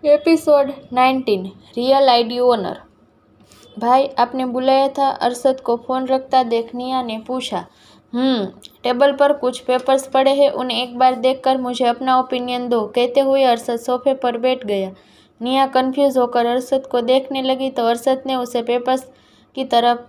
Episode 19 real ID owner. भाई आपने बुलाया था? अरशद को फ़ोन रखता देख निया ने पूछा। टेबल पर कुछ पेपर्स पड़े हैं, उन्हें एक बार देखकर मुझे अपना ओपिनियन दो, कहते हुए अरशद सोफे पर बैठ गया। निया कंफ्यूज होकर अरशद को देखने लगी तो अरशद ने उसे पेपर्स की तरफ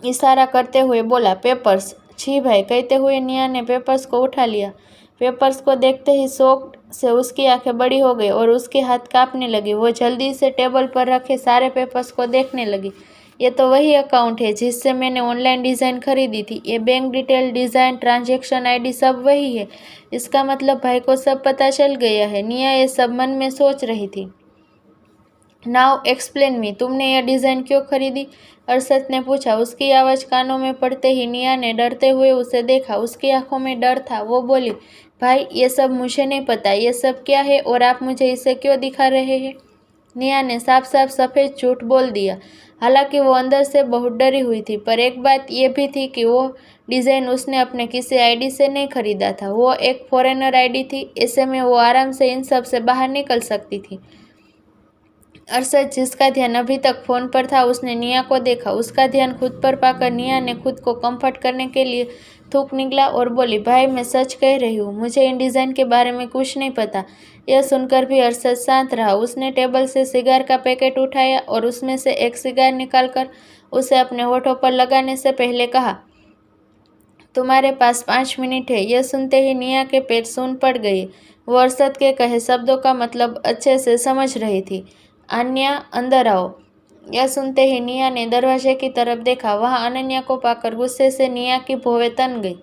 इशारा करते हुए बोला, पेपर्स? छी भाई, कहते हुए निया ने पेपर्स को उठा लिया। पेपर्स को देखते ही शौक से उसकी आंखें बड़ी हो गई और उसके हाथ कांपने लगे। वो जल्दी से टेबल पर रखे सारे पेपर्स को देखने लगी। ये तो वही अकाउंट है जिससे मैंने ऑनलाइन डिज़ाइन खरीदी थी। ये bank detail, design, transaction ID सब वही है। इसका मतलब भाई को सब पता चल गया है। निया ये सब मन में सोच रही थी। नाउ एक्सप्लेन मी, तुमने यह डिज़ाइन क्यों खरीदी? अरशद ने पूछा। उसकी आवाज़ कानों में पड़ते ही निया ने डरते हुए उसे देखा। उसकी आंखों में डर था। वो बोली, भाई ये सब मुझे नहीं पता। ये सब क्या है और आप मुझे इसे क्यों दिखा रहे हैं? निया ने साफ साफ सफ़ेद झूठ बोल दिया। हालांकि वो अंदर से बहुत डरी हुई थी, पर एक बात ये भी थी कि वो डिज़ाइन उसने अपने किसी आईडी से नहीं खरीदा था। वो एक फॉरेनर आईडी थी। ऐसे में वो आराम से इन सब से बाहर निकल सकती थी। अरशद, जिसका ध्यान अभी तक फ़ोन पर था, उसने निया को देखा। उसका ध्यान खुद पर पाकर निया ने खुद को कंफर्ट करने के लिए थूक निकला और बोली, भाई मैं सच कह रही हूँ, मुझे इन डिज़ाइन के बारे में कुछ नहीं पता। यह सुनकर भी अरशद शांत रहा। उसने टेबल से सिगार का पैकेट उठाया और उसमें से एक सिगार निकालकर उसे अपने होठों पर लगाने से पहले कहा, तुम्हारे पास 5 मिनट है। यह सुनते ही निया के पैर सून पड़ गए। वो अरशद के कहे शब्दों का मतलब अच्छे से समझ रही थी। अन्या, अंदर आओ। यह सुनते ही निया ने दरवाजे की तरफ देखा। वहाँ अनन्या को पाकर गुस्से से निया की भौवें तन गई।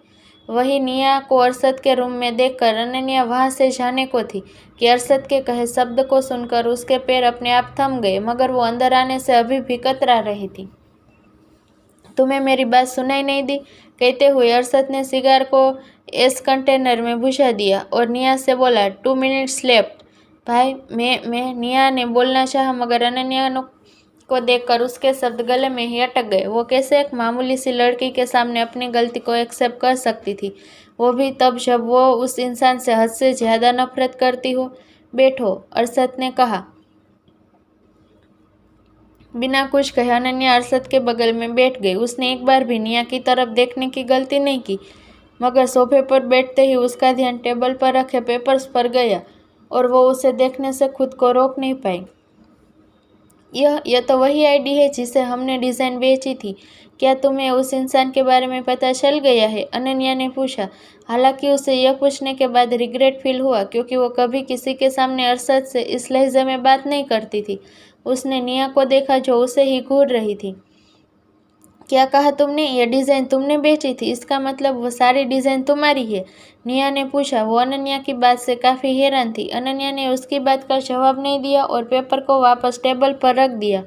वही निया को अरशद के रूम में देखकर अनन्या वहाँ से जाने को थी कि अरशद के कहे शब्द को सुनकर उसके पैर अपने आप थम गए, मगर वो अंदर आने से अभी भी कतरा रही थी। तुम्हें मेरी बात सुनाई नहीं दी? कहते हुए अरशद ने सिगार को एस कंटेनर में बुझा दिया और निया से बोला, 2 मिनट्स लेफ्ट। भाई मैं निया ने बोलना चाहा, मगर अनन्या को देखकर उसके शब्द गले में ही अटक गए। वो कैसे एक मामूली सी लड़की के सामने अपनी गलती को एक्सेप्ट कर सकती थी, वो भी तब जब वो उस इंसान से हद से ज़्यादा नफरत करती हो। बैठो, अरशद ने कहा। बिना कुछ कहे अनन्या अरशद के बगल में बैठ गई। उसने एक बार भी निया की तरफ देखने की गलती नहीं की, मगर सोफे पर बैठते ही उसका ध्यान टेबल पर रखे पेपर्स पर गया और वो उसे देखने से खुद को रोक नहीं पाई। यह तो वही आईडी है जिसे हमने डिज़ाइन बेची थी। क्या तुम्हें उस इंसान के बारे में पता चल गया है? अनन्या ने पूछा। हालांकि उसे यह पूछने के बाद रिग्रेट फील हुआ, क्योंकि वो कभी किसी के सामने अरशद से इस लहजे में बात नहीं करती थी। उसने निया को देखा जो उसे ही घूर रही थी। क्या कहा तुमने? यह डिज़ाइन तुमने बेची थी? इसका मतलब वो सारी डिज़ाइन तुम्हारी है? निया ने पूछा। वो अनन्या की बात से काफ़ी हैरान थी। अनन्या ने उसकी बात का जवाब नहीं दिया और पेपर को वापस टेबल पर रख दिया।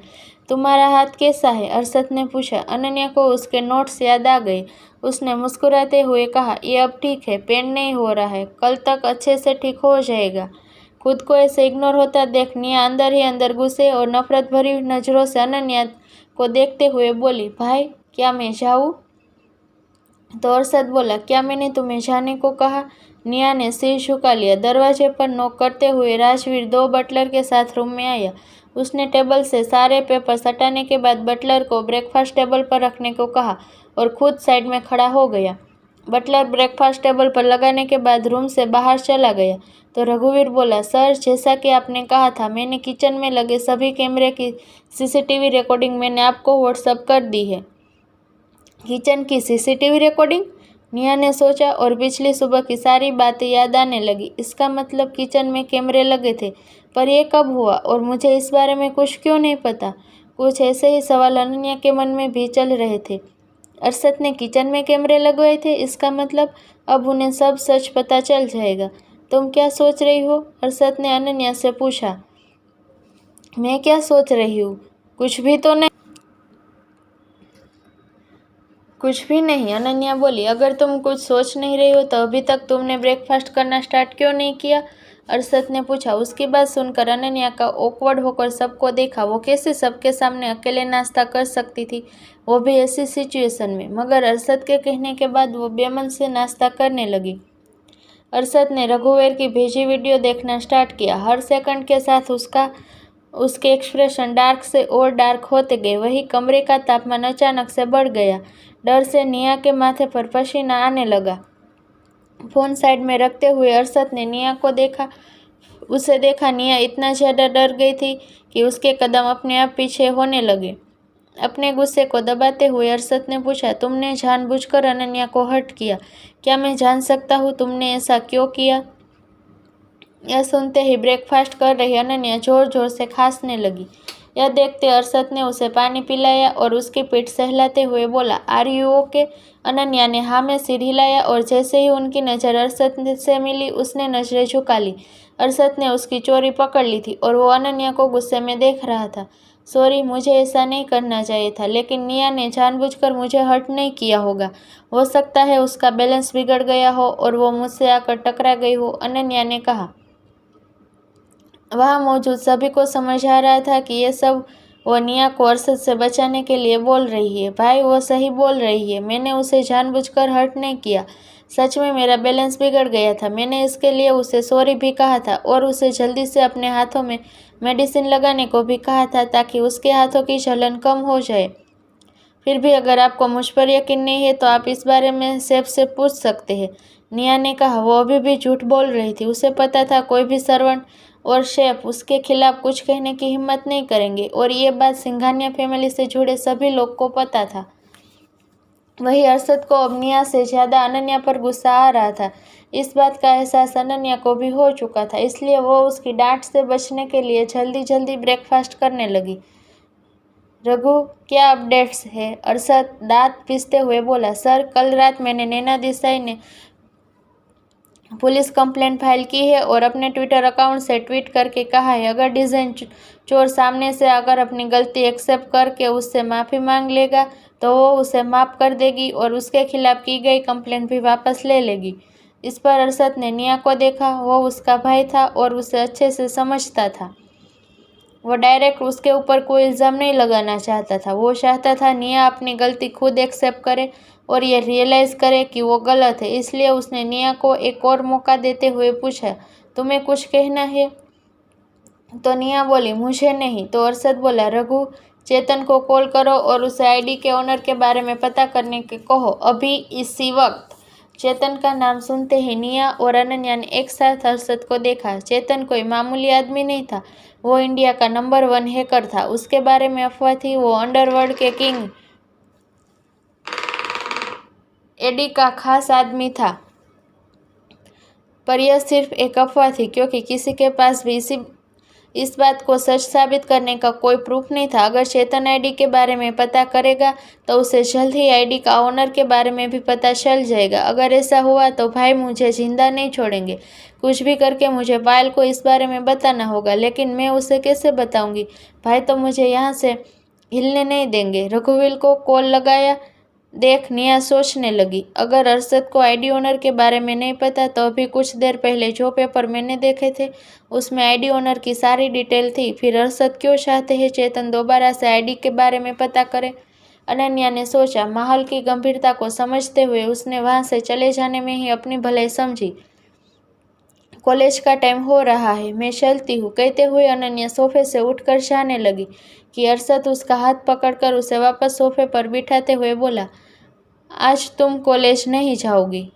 तुम्हारा हाथ कैसा है? अरशद ने पूछा। अनन्या को उसके नोट्स याद आ गए। उसने मुस्कुराते हुए कहा, ये अब ठीक है, पेन नहीं हो रहा है, कल तक अच्छे से ठीक हो जाएगा। खुद को ऐसे इग्नोर होता देख निया अंदर ही अंदर गुस्से और नफरत भरी नज़रों से अनन्या को देखते हुए बोली, भाई क्या मैं जाऊँ? तो अरशद बोला, क्या मैंने तुम्हें जाने को कहा? निया ने सिर झुका लिया। दरवाजे पर नॉक करते हुए राजवीर 2 बटलर के साथ रूम में आया। उसने टेबल से सारे पेपर्स हटाने के बाद बटलर को ब्रेकफास्ट टेबल पर रखने को कहा और खुद साइड में खड़ा हो गया। बटलर ब्रेकफास्ट टेबल पर लगाने के बाद रूम से बाहर चला गया तो रघुवीर बोला, सर जैसा कि आपने कहा था, मैंने किचन में लगे सभी कैमरे की सीसीटीवी रिकॉर्डिंग मैंने आपको व्हाट्सएप कर दी है। किचन की सीसीटीवी रिकॉर्डिंग? निया ने सोचा और पिछली सुबह की सारी बातें याद आने लगी। इसका मतलब किचन में कैमरे लगे थे, पर यह कब हुआ और मुझे इस बारे में कुछ क्यों नहीं पता? कुछ ऐसे ही सवाल अनन्या के मन में भी चल रहे थे। अरशद ने किचन में कैमरे लगवाए थे? इसका मतलब अब उन्हें सब सच पता चल जाएगा। तुम क्या सोच रही हो? अरशद ने अनन्या से पूछा। मैं क्या सोच रही हूँ? कुछ भी तो नहीं। कुछ भी नहीं, अनन्या बोली। अगर तुम कुछ सोच नहीं रही हो तो अभी तक तुमने ब्रेकफास्ट करना स्टार्ट क्यों नहीं किया? अरशद ने पूछा। उसकी बात सुनकर अनन्या का ऑकवर्ड होकर सबको देखा। वो कैसे सबके सामने अकेले नाश्ता कर सकती थी, वो भी ऐसी सिचुएशन में? मगर अरशद के कहने के बाद वो बेमन से नाश्ता करने लगी। अरशद ने रघुवीर की भेजी वीडियो देखना स्टार्ट किया। हर सेकंड के साथ उसके एक्सप्रेशन डार्क से और डार्क होते गए। वही कमरे का तापमान अचानक से बढ़ गया। डर से निया के माथे पर पसीना आने लगा। फोन साइड में रखते हुए अरशद ने निया को उसे देखा। निया इतना ज़्यादा डर गई थी कि उसके कदम अपने आप पीछे होने लगे। अपने गुस्से को दबाते हुए अरशद ने पूछा, तुमने जानबूझकर अनन्या को हर्ट किया? क्या मैं जान सकता हूँ तुमने ऐसा क्यों किया? यह सुनते ही ब्रेकफास्ट कर रही अनन्या जोर जोर से खांसने लगी। यह देखते अरशद ने उसे पानी पिलाया और उसकी पीठ सहलाते हुए बोला, आर यू ओके? अनन्या ने हाँ में सिर हिलाया और जैसे ही उनकी नज़र अरशद से मिली उसने नजरें झुका ली। अरशद ने उसकी चोरी पकड़ ली थी और वो अनन्या को गुस्से में देख रहा था। सॉरी, मुझे ऐसा नहीं करना चाहिए था, लेकिन निया ने जानबूझकर मुझे हर्ट नहीं किया होगा। हो सकता है उसका बैलेंस बिगड़ गया हो और वो मुझसे आकर टकरा गई हो, अनन्या ने कहा। वहाँ मौजूद सभी को समझ आ रहा था कि ये सब वो निया को अरशद से बचाने के लिए बोल रही है। भाई, वो सही बोल रही है। मैंने उसे जानबूझकर हर्ट नहीं किया। सच में मेरा बैलेंस बिगड़ गया था। मैंने इसके लिए उसे सॉरी भी कहा था और उसे जल्दी से अपने हाथों में मेडिसिन लगाने को भी कहा था ताकि उसके हाथों की जलन कम हो जाए। फिर भी अगर आपको मुझ पर यकीन नहीं है तो आप इस बारे में शेफ से पूछ सकते हैं, निया ने कहा। वो अभी भी झूठ बोल रही थी। उसे पता था कोई भी सर्वेंट और शेफ उसके खिलाफ कुछ कहने की हिम्मत नहीं करेंगे और ये बात सिंघानिया फैमिली से जुड़े सभी लोग को पता था। वही अरशद को अब निया से ज़्यादा अनन्या पर गुस्सा आ रहा था। इस बात का एहसास अनन्या को भी हो चुका था, इसलिए वो उसकी डांट से बचने के लिए जल्दी जल्दी ब्रेकफास्ट करने लगी। रघु, क्या अपडेट्स है? अरशद दांत पीसते हुए बोला। सर, कल रात मैंने नैना देसाई ने पुलिस कंप्लेंट फाइल की है और अपने ट्विटर अकाउंट से ट्वीट करके कहा है, अगर डिज़ाइन चोर सामने से आकर अपनी गलती एक्सेप्ट करके उससे माफ़ी मांग लेगा तो वो उसे माफ़ कर देगी और उसके खिलाफ की गई कंप्लेंट भी वापस ले लेगी। इस पर अरशद ने निया को देखा। वो उसका भाई था और उसे अच्छे से समझता था। वो डायरेक्ट उसके ऊपर कोई इल्ज़ाम नहीं लगाना चाहता था। वो चाहता था निया अपनी गलती खुद एक्सेप्ट करे और ये रियलाइज़ करे कि वो गलत है। इसलिए उसने निया को एक और मौका देते हुए पूछा, तुम्हें कुछ कहना है? तो निया बोली, मुझे नहीं। तो अरशद बोला, रघु, चेतन को कॉल करो और उसे आईडी के ओनर के बारे में पता करने के कहो, अभी इसी वक्त। चेतन का नाम सुनते ही निया और अनन्या ने एक साथ अरशद को देखा। चेतन कोई मामूली आदमी नहीं था। वो इंडिया का नंबर 1 हैकर था। उसके बारे में अफवाह थी वो अंडरवर्ल्ड के किंग एडी का खास आदमी था, पर यह सिर्फ एक अफवाह थी क्योंकि किसी के पास भी इस बात को सच साबित करने का कोई प्रूफ नहीं था। अगर चेतन आईडी के बारे में पता करेगा तो उसे जल्द ही आईडी का ओनर के बारे में भी पता चल जाएगा। अगर ऐसा हुआ तो भाई मुझे जिंदा नहीं छोड़ेंगे। कुछ भी करके मुझे पायल को इस बारे में बताना होगा, लेकिन मैं उसे कैसे बताऊंगी? भाई तो मुझे यहाँ से हिलने नहीं देंगे। रघुवीर को कॉल लगाया। देख, निया सोचने लगी, अगर अरशद को आईडी ओनर के बारे में नहीं पता तो अभी कुछ देर पहले जो पेपर मैंने देखे थे उसमें आईडी ओनर की सारी डिटेल थी। फिर अरशद क्यों चाहते हैं चेतन दोबारा से आईडी के बारे में पता करे? अनन्या ने सोचा। माहौल की गंभीरता को समझते हुए उसने वहां से चले जाने में ही अपनी भलाई समझी। कॉलेज का टाइम हो रहा है, मैं चलती हूँ, कहते हुए अनन्या सोफे से उठकर जाने लगी कि अरशद उसका हाथ पकड़कर उसे वापस सोफे पर बिठाते हुए बोला, आज तुम कॉलेज नहीं जाओगी।